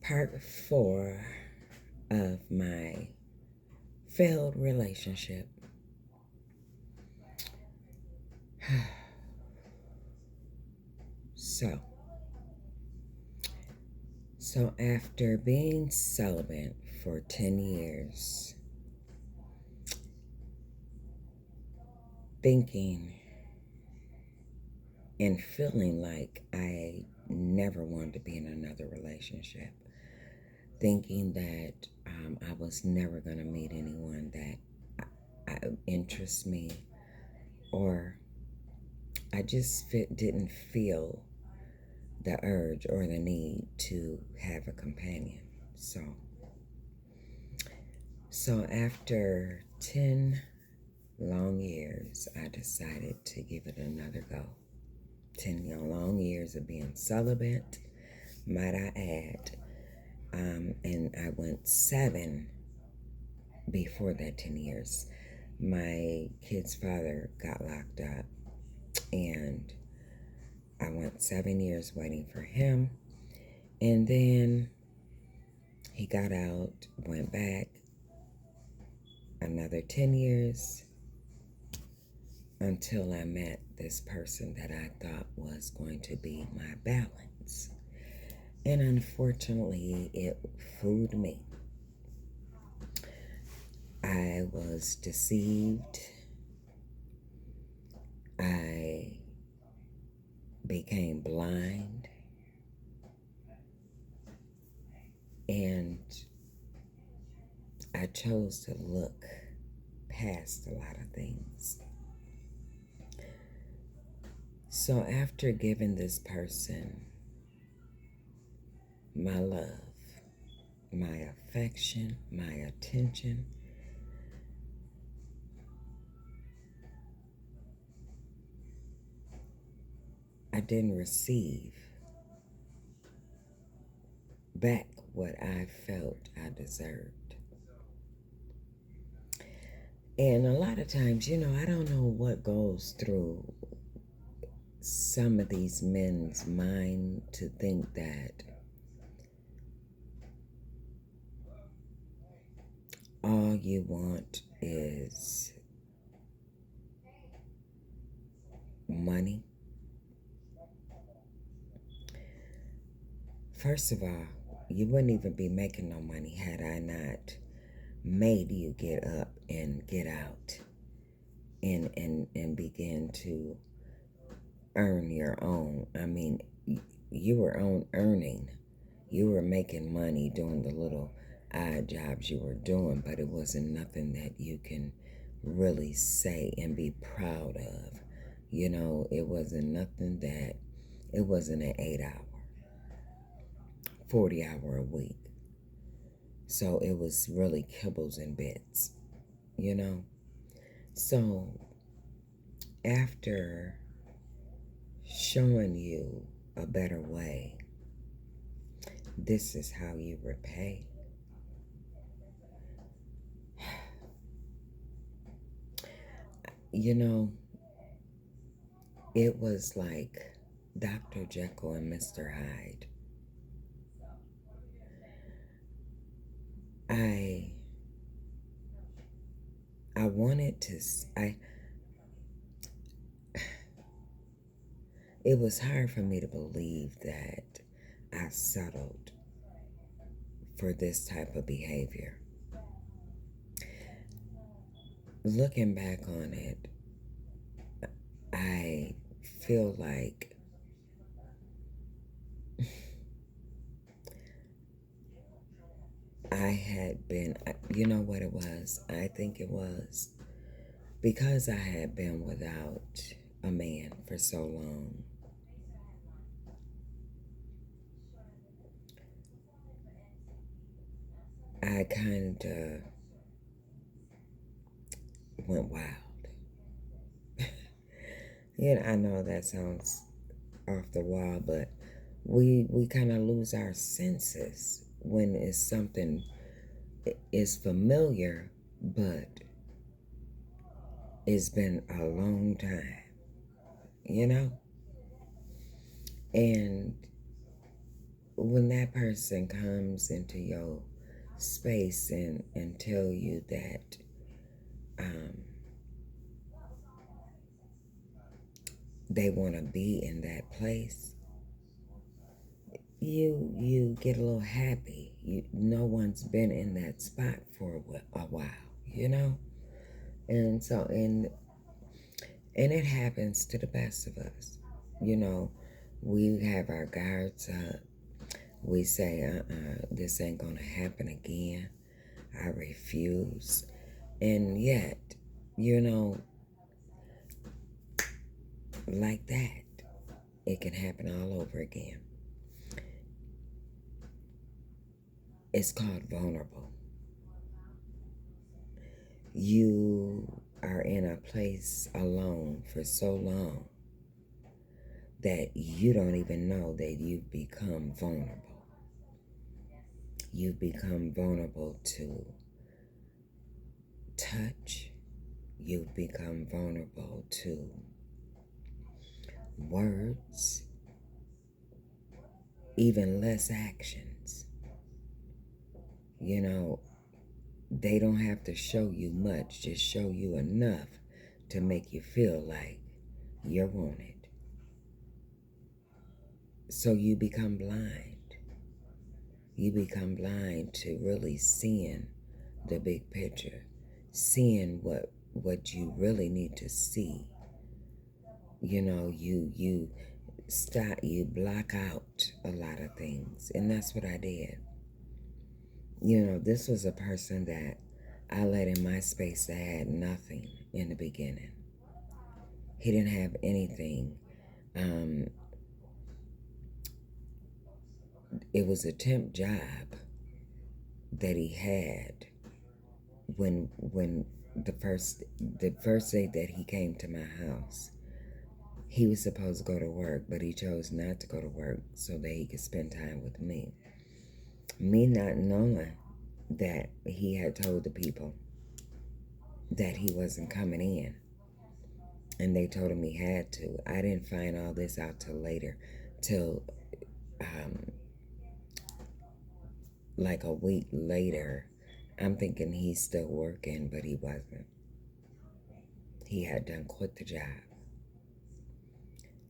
Part 4 of my failed relationship. So, after being celibate for 10 years, thinking and feeling like I never wanted to be in another relationship, thinking that I was never going to meet anyone that interests me, or I just didn't feel the urge or the need to have a companion. So after 10 long years, I decided to give it another go. 10 long years of being celibate, might I add. And I went 7 before that 10 years. My kid's father got locked up, and I went 7 years waiting for him. And then he got out, went back, another 10 years, until I met this person that I thought was going to be my balance. And unfortunately, it fooled me. I was deceived. I became blind. And I chose to look past a lot of things. So after giving this person my love, my affection, my attention, I didn't receive back what I felt I deserved. And a lot of times, I don't know what goes through some of these men's mind to think that all you want is money. First of all, you wouldn't even be making no money had I not made you get up and get out and begin to earn your own. I mean, you were on earning. You were making money doing the little odd jobs you were doing, but it wasn't nothing that you can really say and be proud of. It wasn't nothing that, it wasn't an 8-hour, 40-hour a week. So it was really kibbles and bits, So after showing you a better way, this is how you repay. It was like Dr. Jekyll and Mr. Hyde. I wanted to, it was hard for me to believe that I settled for this type of behavior. Looking back on it, I feel like I had been, you know what it was? I think it was because I had been without a man for so long. I kind of went wild. I know that sounds off the wall, but we kind of lose our senses when it's something is familiar, but it's been a long time, And when that person comes into your space and tell you that um, they want to be in that place, you get a little happy. No one's been in that spot for a while, you know. And so and it happens to the best of us, you know. We have our guards up. We say, this ain't gonna happen again. I refuse. And yet, you know, like that, it can happen all over again. It's called vulnerable. You are in a place alone for so long that you don't even know that you've become vulnerable. You've become vulnerable to touch. You've become vulnerable to words, even less actions. You know, they don't have to show you much, just show you enough to make you feel like you're wanted. So you become blind. You become blind to really seeing the big picture, seeing what you really need to see. You know, you stop, you block out a lot of things, and that's what I did. You know, this was a person that I let in my space that had nothing in the beginning. He didn't have anything. It was a temp job that he had when the first day that he came to my house. He was supposed to go to work, but he chose not to go to work so that he could spend time with me. Me not knowing that he had told the people that he wasn't coming in, and they told him he had to. I didn't find all this out till later, till like a week later. I'm thinking he's still working, but he wasn't. He had done quit the job.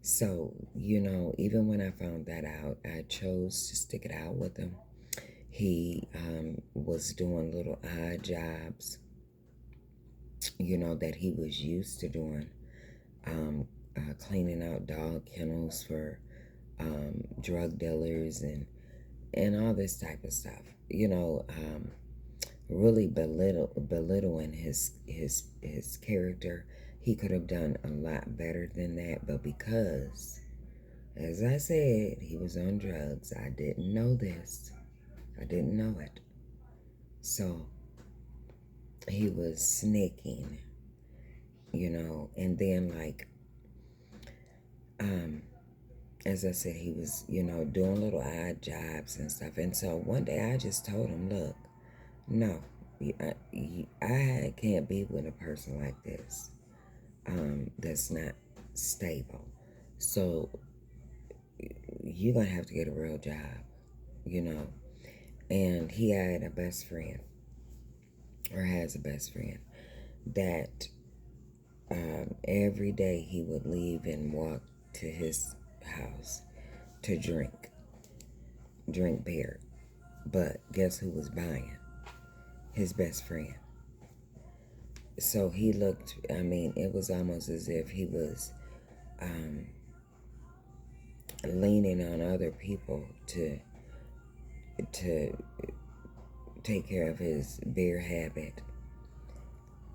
So, you know, even when I found that out, I chose to stick it out with him. He was doing little odd jobs, you know, that he was used to doing, cleaning out dog kennels for drug dealers and all this type of stuff. You know, really belittling his character. He could have done a lot better than that, but because, as I said, he was on drugs, I didn't know this. I didn't know it. So he was sneaking, you know, and then like, as I said, he was, you know, doing little odd jobs and stuff. And so one day I just told him, look, no, I can't be with a person like this, that's not stable. So you're going to have to get a real job, you know. And he had a best friend, or has a best friend, that every day he would leave and walk to his house to drink beer. But guess who was buying? His best friend. So he looked, I mean, it was almost as if he was leaning on other people to take care of his beer habit.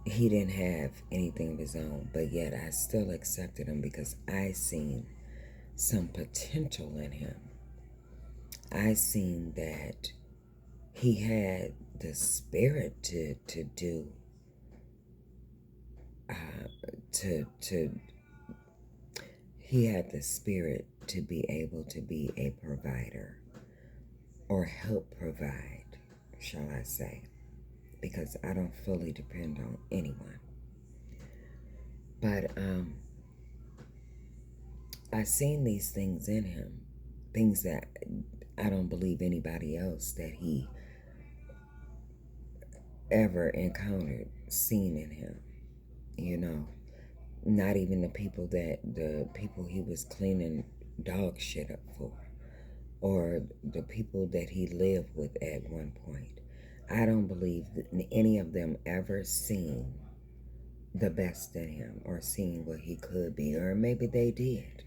He didn't have anything of his own, but yet I still accepted him because I seen some potential in him. I seen that he had the spirit to do he had the spirit to be able to be a provider, or help provide, shall I say, because I don't fully depend on anyone. But I seen these things in him, things that I don't believe anybody else that he ever encountered seen in him, you know. Not even the people he was cleaning dog shit up for, or the people that he lived with at one point. I don't believe that any of them ever seen the best in him or seen what he could be, or maybe they did,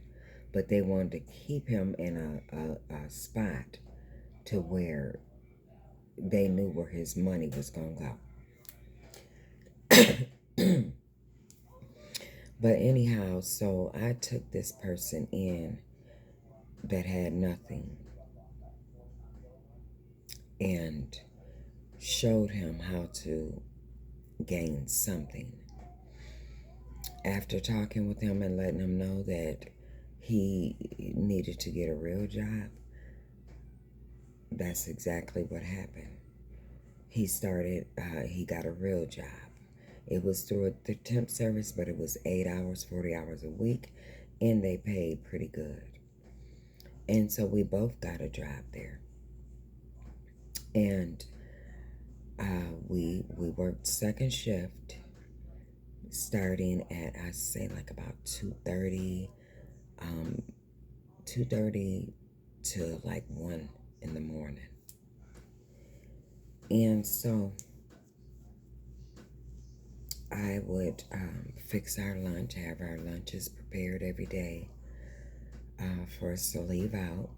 but they wanted to keep him in a spot to where they knew where his money was going to go. But anyhow, so I took this person in that had nothing and showed him how to gain something. After talking with him and letting him know that he needed to get a real job, that's exactly what happened. He got a real job. It was through the temp service, but it was 8 hours, 40 hours a week, and they paid pretty good. And so we both got a job there. And we worked second shift, starting at, I say, like about 2:30 to like 1 in the morning. And so I would fix our lunch, have our lunches prepared every day for us to leave out.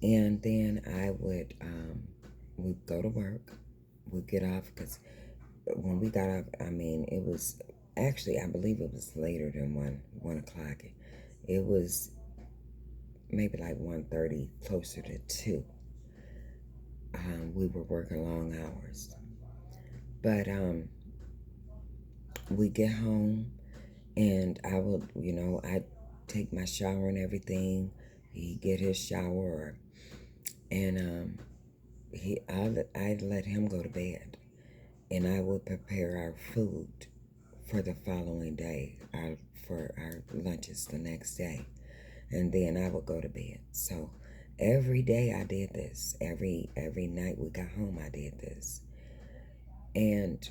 And then I would we'd go to work. We'd get off, because when we got off, I mean, it was actually, I believe it was later than 1 o'clock. It was maybe like 1:30, closer to 2. We were working long hours. But we get home, and I would, I'd take my shower and everything. He'd get his shower, and I'd let him go to bed, and I would prepare our food for the following day, for our lunches the next day, and then I would go to bed. So every day I did this. Every night we got home, I did this, and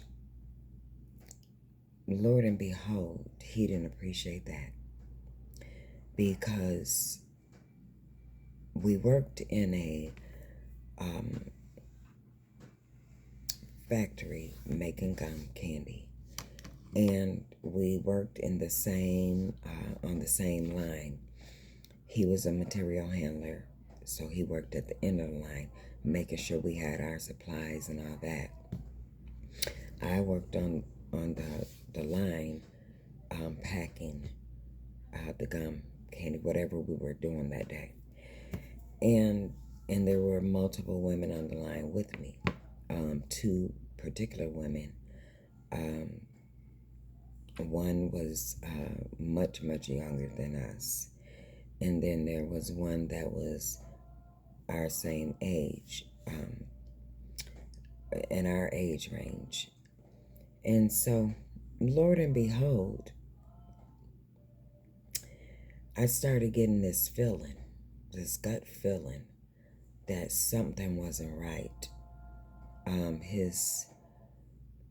Lord and behold, he didn't appreciate that, because we worked in a factory making gum candy, and we worked in the same on the same line. He was a material handler, so he worked at the end of the line, making sure we had our supplies and all that. I worked on the line, packing the gum candy, whatever we were doing that day. And there were multiple women on the line with me. 2 particular women. One was much younger than us, and then there was one that was our same age, in our age range. And so, Lord and behold, I started getting this feeling, this gut feeling, that something wasn't right. His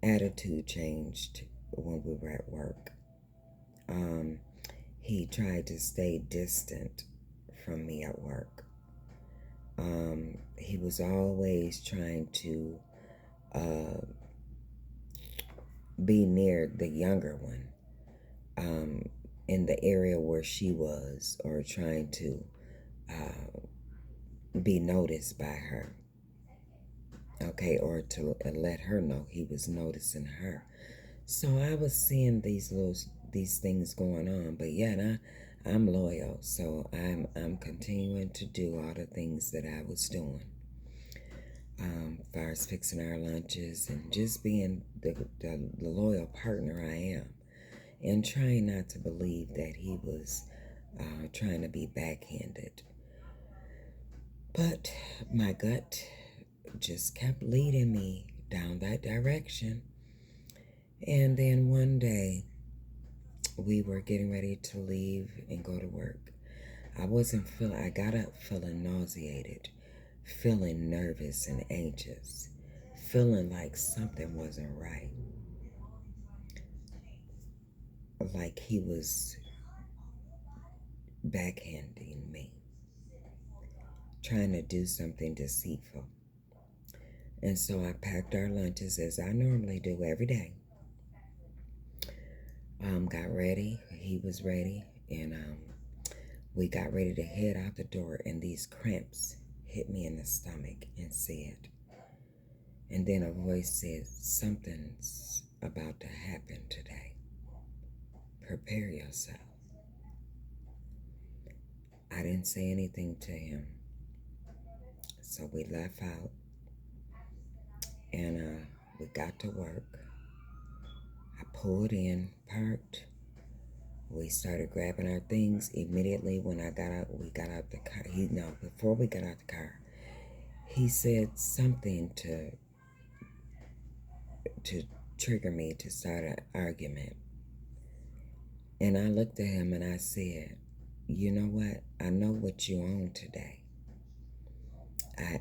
attitude changed when we were at work. He tried to stay distant from me at work. He was always trying to be near the younger one, in the area where she was, or trying to be noticed by her. Okay, or to let her know he was noticing her. So I was seeing these things going on, but yet I'm loyal, so I'm continuing to do all the things that I was doing. As far as fixing our lunches and just being the loyal partner I am, and trying not to believe that he was trying to be backhanded. But my gut just kept leading me down that direction. And then one day, we were getting ready to leave and go to work. I got up feeling nauseated, feeling nervous and anxious, feeling like something wasn't right, like he was backhanding me, trying to do something deceitful. And so I packed our lunches as I normally do every day. Got ready, he was ready, and we got ready to head out the door, and these cramps hit me in the stomach and said, and then a voice said, something's about to happen today. Prepare yourself. I didn't say anything to him. So we left out, and we got to work. I pulled in, parked. We started grabbing our things immediately. When I got out, we got out the car. Before we got out the car, he said something to trigger me to start an argument. And I looked at him and I said, you know what? I know what you on today.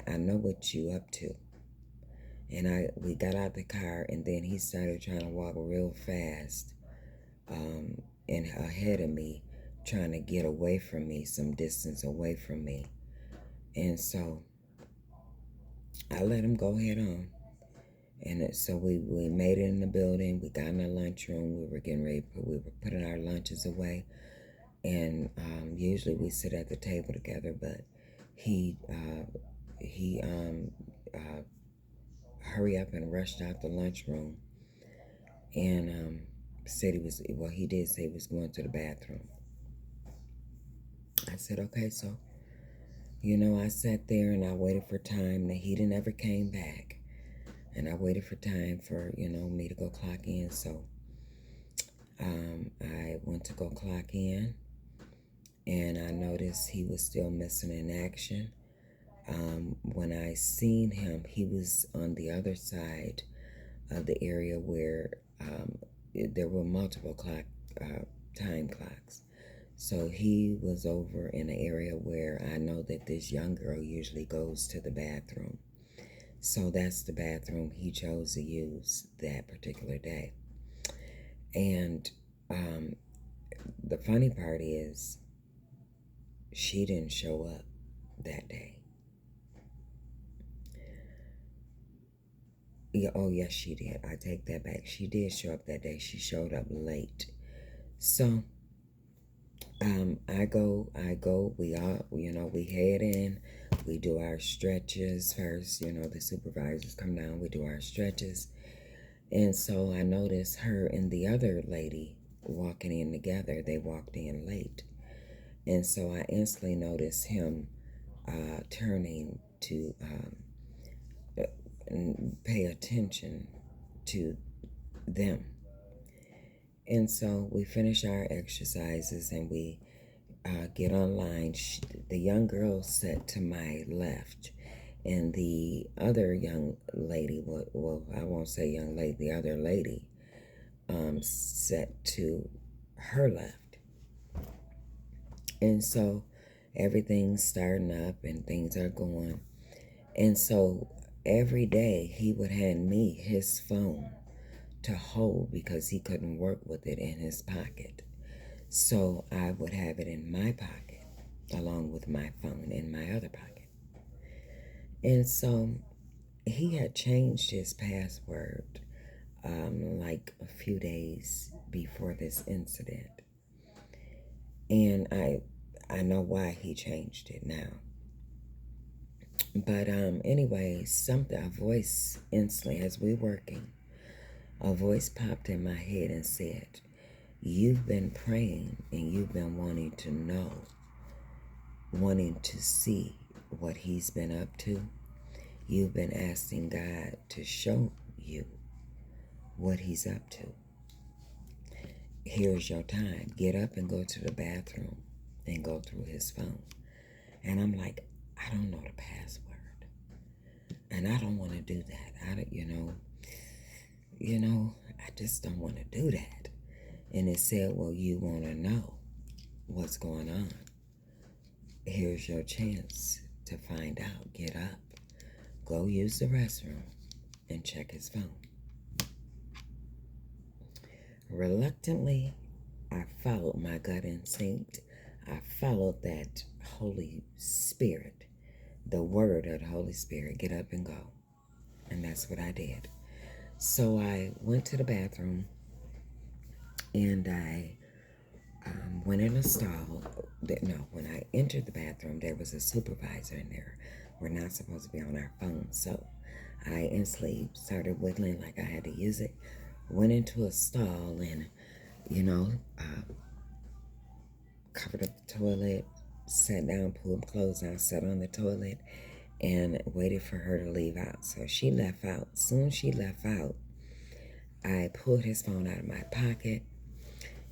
I know what you up to. And we got out the car, and then he started trying to walk real fast and ahead of me, trying to get away from me, some distance away from me. And so I let him go head on. And so we made it in the building. We got in the lunchroom. We were getting ready. We were putting our lunches away. And usually we sit at the table together, but he hurried up and rushed out the lunchroom and said he did say he was going to the bathroom. I said, okay, so, I sat there and I waited for time. The heat never came back. And I waited for time for, me to go clock in. So I went to go clock in, and I noticed he was still missing in action. When I seen him, he was on the other side of the area where there were multiple time clocks. So he was over in an area where I know that this young girl usually goes to the bathroom. So that's the bathroom he chose to use that particular day. And the funny part is, she didn't show up that day. Yeah, oh, yes, she did. I take that back. She did show up that day. She showed up late. So I go, we all, we head in, we do our stretches first, the supervisors come down, we do our stretches. And so I noticed her and the other lady walking in together. They walked in late. And so I instantly noticed him turning to pay attention to them. And so we finish our exercises and we get online. The young girl sat to my left, and the other young lady, well, I won't say young lady, the other lady sat to her left. And so everything's starting up and things are going. And so every day he would hand me his phone to hold because he couldn't work with it in his pocket. So I would have it in my pocket along with my phone in my other pocket. And so he had changed his password like a few days before this incident. And I know why he changed it now. But anyway, a voice instantly, as we were working, a voice popped in my head and said, you've been praying and you've been wanting to know, wanting to see what he's been up to. You've been asking God to show you what he's up to. Here's your time. Get up and go to the bathroom and go through his phone. And I'm like, I don't know the password. And I don't want to do that. I just don't want to do that. And it said, well, you want to know what's going on. Here's your chance to find out, get up, go use the restroom, and check his phone. Reluctantly, I followed my gut instinct. I followed that Holy Spirit, the word of the Holy Spirit, get up and go. And that's what I did. So I went to the bathroom and I went in a stall. No, when I entered the bathroom, there was a supervisor in there. We're not supposed to be on our phones. So I instantly started wiggling like I had to use it. Went into a stall and, covered up the toilet, sat down, pulled clothes out, sat on the toilet, and waited for her to leave out. So she left out. Soon as she left out, I pulled his phone out of my pocket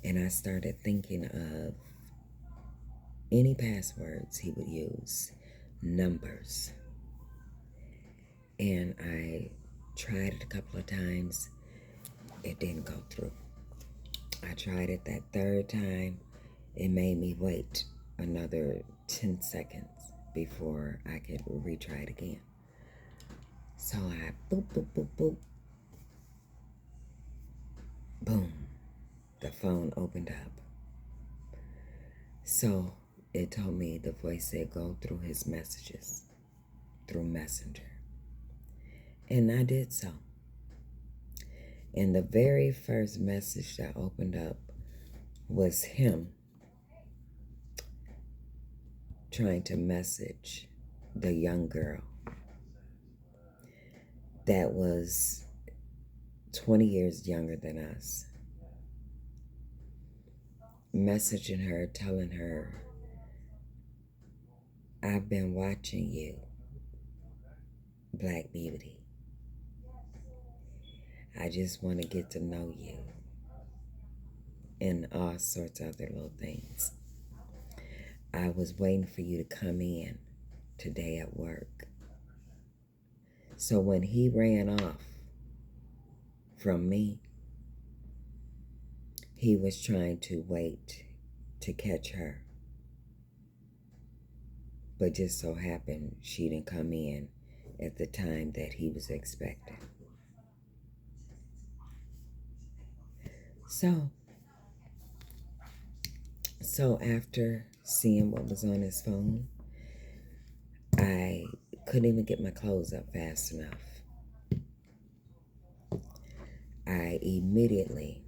and I started thinking of any passwords he would use, numbers. And I tried it a couple of times. It didn't go through. I tried it that third time. It made me wait another 10 seconds before I could retry it again. So I boop, boop, boop, boop. Boom. The phone opened up. So it told me, the voice said, go through his messages through Messenger. And I did so. And the very first message that opened up was him trying to message the young girl that was 20 years younger than us. Messaging her, telling her, I've been watching you, Black Beauty. I just want to get to know you. And all sorts of other little things. I was waiting for you to come in today at work. So when he ran off from me, he was trying to wait to catch her. But just so happened she didn't come in at the time that he was expecting. So after seeing what was on his phone, I couldn't even get my clothes up fast enough. I immediately